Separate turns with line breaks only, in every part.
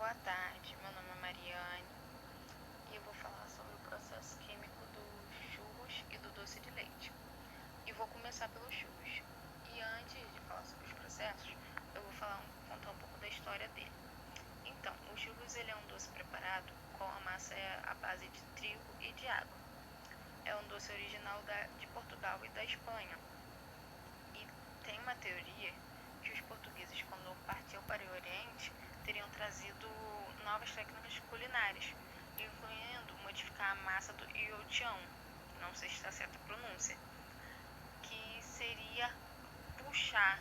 Boa tarde, meu nome é Mariane e eu vou falar sobre o processo químico dos churros e do doce de leite. E vou começar pelos churros. E antes de falar sobre os processos, eu vou contar um pouco da história dele. Então, o churros ele é um doce preparado com a massa à base de trigo e de água. É um doce original de Portugal e da Espanha. E tem uma teoria que os portugueses, quando partiam para o Oriente, teriam trazido novas técnicas culinárias, incluindo modificar a massa do iotião, não sei se está certa a pronúncia, que seria puxar,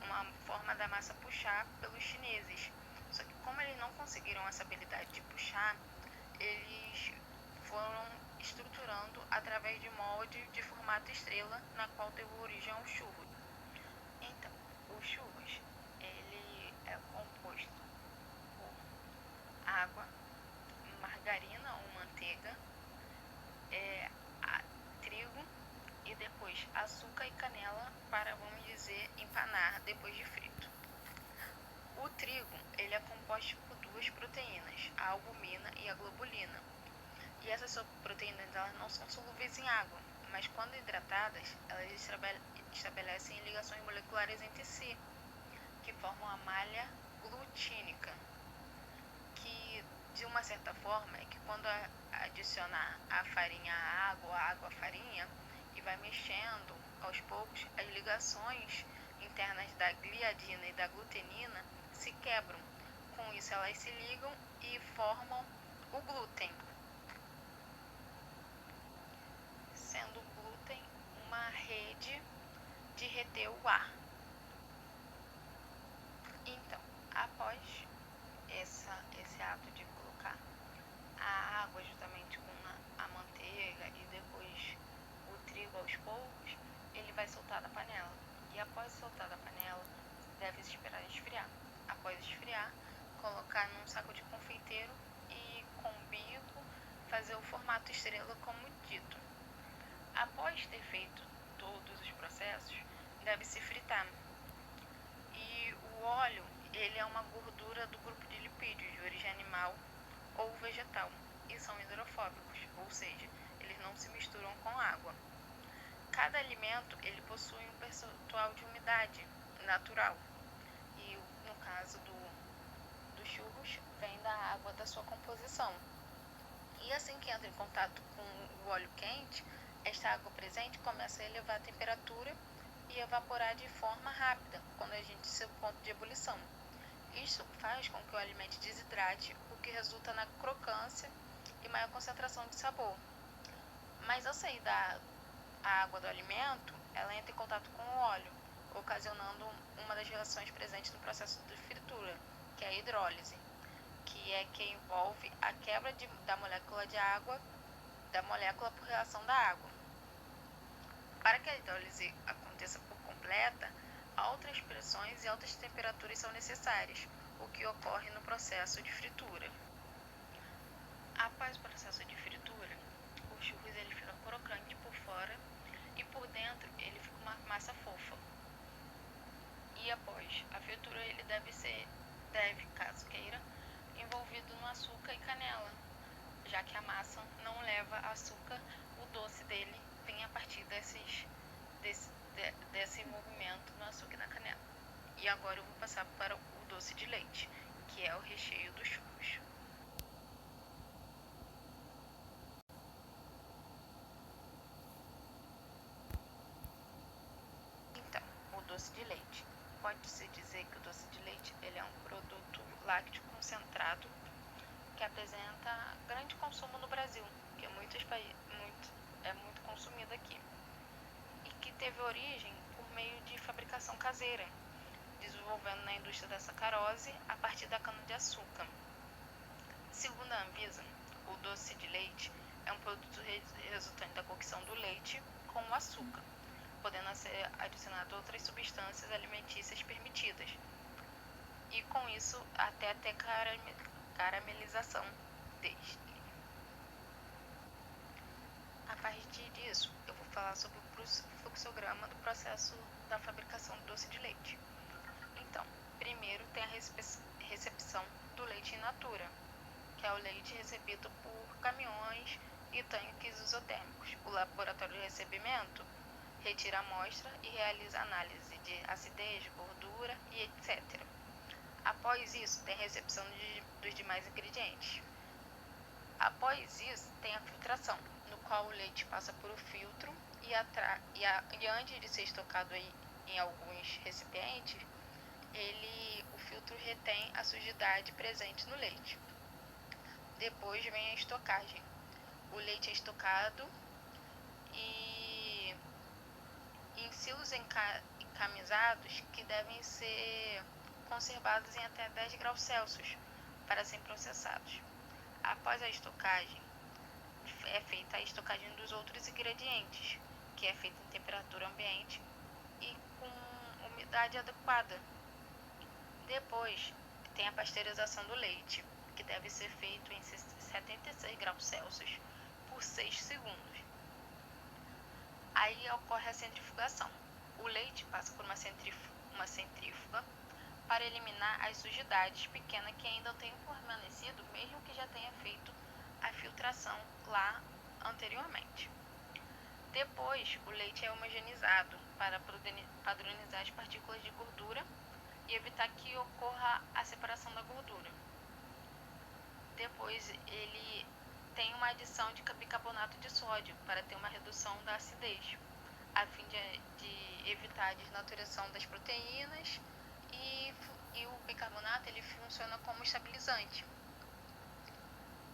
uma forma da massa puxar pelos chineses. Só que como eles não conseguiram essa habilidade de puxar, eles foram estruturando através de molde de formato estrela, na qual deu origem ao churro. Então, o churros, ele é composto por água, margarina ou manteiga, trigo e depois açúcar e canela para, vamos dizer, empanar depois de frito. O trigo, ele é composto por duas proteínas, a albumina e a globulina. E essas proteínas elas não são solúveis em água, mas quando hidratadas, elas estabelecem ligações moleculares entre si, que formam a malha glutínica, que de uma certa forma é que quando adicionar a farinha à água, a água à farinha, e vai mexendo aos poucos, as ligações internas da gliadina e da glutenina se quebram. Com isso elas se ligam e formam o glúten, sendo o glúten uma rede de reter o ar. Então, após esse ato de colocar a água justamente com a manteiga e depois o trigo aos poucos, ele vai soltar da panela. E após soltar da panela, deve-se esperar esfriar. Após esfriar, colocar num saco de confeiteiro e com bico fazer o formato estrela como dito. Após ter feito todos os processos, deve-se fritar. E o óleo, ele é uma gordura do grupo de lipídios de origem animal ou vegetal e são hidrofóbicos, ou seja, eles não se misturam com água. Cada alimento ele possui um percentual de umidade natural e no caso dos churros vem da água da sua composição. E assim que entra em contato com o óleo quente, esta água presente começa a elevar a temperatura e evaporar de forma rápida quando a gente chega ao ponto de ebulição. Isso faz com que o alimento desidrate, o que resulta na crocância e maior concentração de sabor. Mas ao sair a água do alimento, ela entra em contato com o óleo, ocasionando uma das reações presentes no processo de fritura, que é a hidrólise, que envolve a quebra da molécula de água, da molécula por reação da água. Para que a hidrólise aconteça por completa, altas pressões e altas temperaturas são necessárias, o que ocorre no processo de fritura. Após o processo de fritura, o churros ele fica crocante por fora e por dentro ele fica uma massa fofa. E após a fritura ele deve, caso queira, envolvido no açúcar e canela, já que a massa não leva açúcar, o doce dele vem a partir desse envolvimento no açúcar e na canela. E agora eu vou passar para o doce de leite, que é o recheio dos churros. Então, o doce de leite. Pode-se dizer que o doce de leite ele é um produto lácteo concentrado que apresenta grande consumo no Brasil, que é muito consumido aqui, e que teve origem por meio de fabricação caseira, desenvolvendo na indústria da sacarose a partir da cana-de-açúcar. Segundo a Anvisa, o doce de leite é um produto resultante da cocção do leite com o açúcar, podendo ser adicionado outras substâncias alimentícias permitidas, e com isso até ter caramelização deste. A partir disso, eu vou falar sobre o fluxograma do processo da fabricação do doce de leite. Então, primeiro tem a recepção do leite in que é o leite recebido por caminhões e tanques isotérmicos. O laboratório de recebimento retira a amostra e realiza análise de acidez, gordura e etc. Após isso, tem a recepção dos demais ingredientes. Após isso, tem a filtração, no qual o leite passa por um filtro e antes de ser estocado em alguns recipientes, o filtro retém a sujidade presente no leite. Depois vem a estocagem. O leite é estocado em silos encamisados que devem ser conservados em até 10 graus Celsius para serem processados. Após a estocagem, é feita a estocagem dos outros ingredientes, que é feita em temperatura ambiente e com umidade adequada. Depois, tem a pasteurização do leite, que deve ser feito em 76 graus Celsius por 6 segundos. Aí ocorre a centrifugação. O leite passa por uma centrífuga para eliminar as sujidades pequenas que ainda tenham permanecido, mesmo que já tenha feito a filtração lá anteriormente. Depois, o leite é homogeneizado para padronizar as partículas de gordura e evitar que ocorra a separação da gordura. Depois, ele tem uma adição de bicarbonato de sódio para ter uma redução da acidez, a fim de evitar a desnaturação das proteínas e o bicarbonato ele funciona como estabilizante.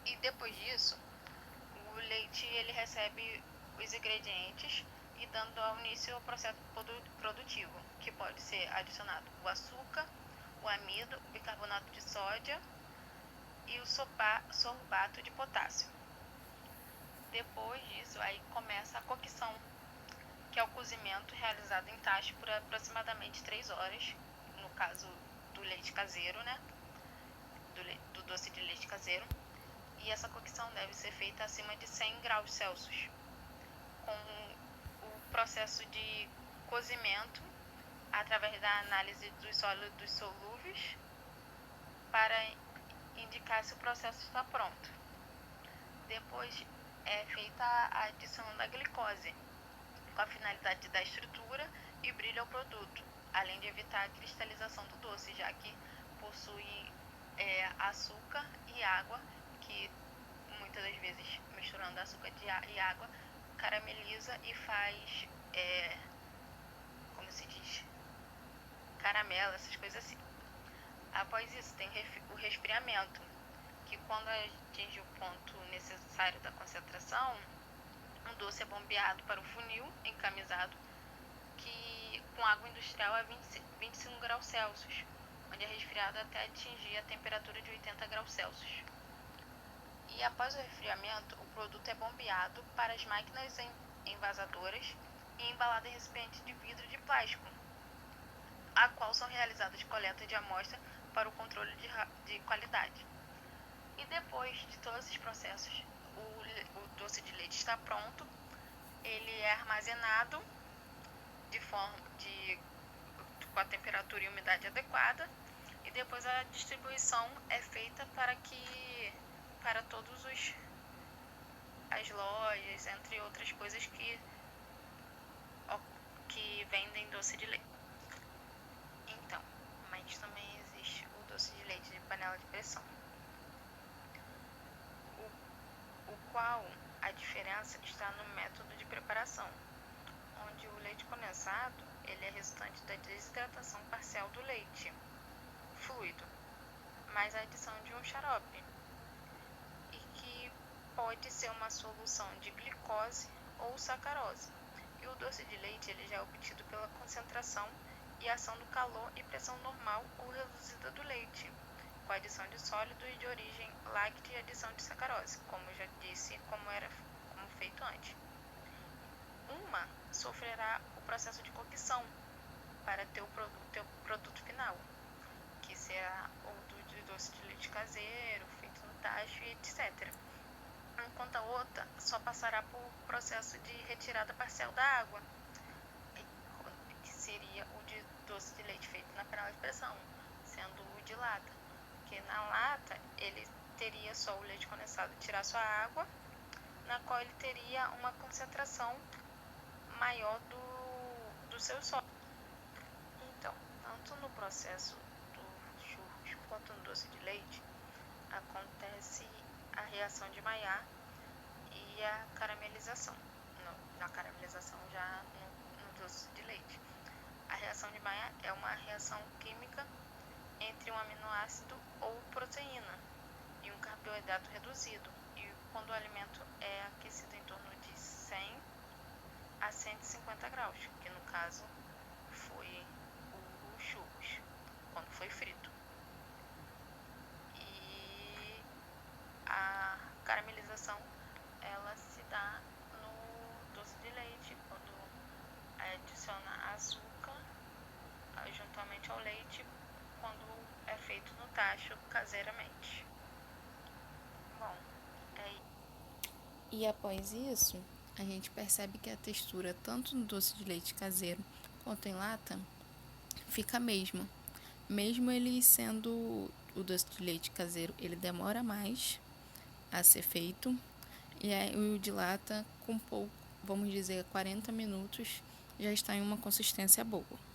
E depois disso, o leite ele recebe os ingredientes e dando início ao processo produtivo, que pode ser adicionado o açúcar, o amido, o bicarbonato de sódio e o sorbato de potássio. Depois disso, aí começa a cocção, que é o cozimento realizado em tacho por aproximadamente 3 horas, no caso do leite caseiro, né? Do doce de leite caseiro. E essa cocção deve ser feita acima de 100 graus Celsius, com o processo de cozimento através da análise dos sólidos solúveis para indicar se o processo está pronto. Depois é feita a adição da glicose, com a finalidade de dar estrutura e brilho ao produto, além de evitar a cristalização do doce, já que possui açúcar e água, que muitas das vezes misturando açúcar e água carameliza e faz, como se diz, caramelo, essas coisas assim. Após isso tem o resfriamento, que quando atinge o ponto necessário da concentração, o doce é bombeado para um funil encamisado com água industrial a 25 graus Celsius, onde é resfriado até atingir a temperatura de 80 graus Celsius. E após o resfriamento, o produto é bombeado para as máquinas envasadoras e embalado em recipiente de vidro de plástico, a qual são realizadas coletas de amostra para o controle de qualidade. E depois de todos esses processos, o doce de leite está pronto, ele é armazenado com a temperatura e umidade adequada, e depois a distribuição é feita para todos as lojas, entre outras coisas que vendem doce de leite. Então, mas também existe o doce de leite de panela de pressão, o qual a diferença está no método de preparação, onde o leite condensado ele é resultante da desidratação parcial do leite fluido, mais a adição de um xarope, e que pode ser uma solução de glicose ou sacarose. E o doce de leite ele já é obtido pela concentração e ação do calor e pressão normal ou reduzida do leite, com adição de sólidos de origem láctea e adição de sacarose, como eu já disse, como feito antes. Uma sofrerá o processo de cocção para ter o produto final, que será o do doce de leite caseiro, feito no tacho e etc. Enquanto a outra só passará por processo de retirada parcial da água, que seria o de doce de leite feito na panela de pressão, sendo o de lata, porque na lata ele teria só o leite condensado tirar sua água, na qual ele teria uma concentração maior do seu sódio. Então, tanto no processo do churros quanto no doce de leite, acontece a reação de Maillard e a caramelização. Na caramelização já no doce de leite. A reação de Maillard é uma reação química entre um aminoácido ou proteína e um carboidrato reduzido, e quando o alimento é aquecido em torno de 100 a 150 graus, que no caso foi o churros, quando foi frito. E a caramelização, ela se dá no doce de leite, quando adiciona açúcar juntamente ao leite, quando é feito no tacho caseiramente. Bom,
E após isso, a gente percebe que a textura, tanto no doce de leite caseiro quanto em lata, fica a mesma. Mesmo ele sendo o doce de leite caseiro, ele demora mais a ser feito. E aí, o de lata, com pouco, vamos dizer, 40 minutos, já está em uma consistência boa.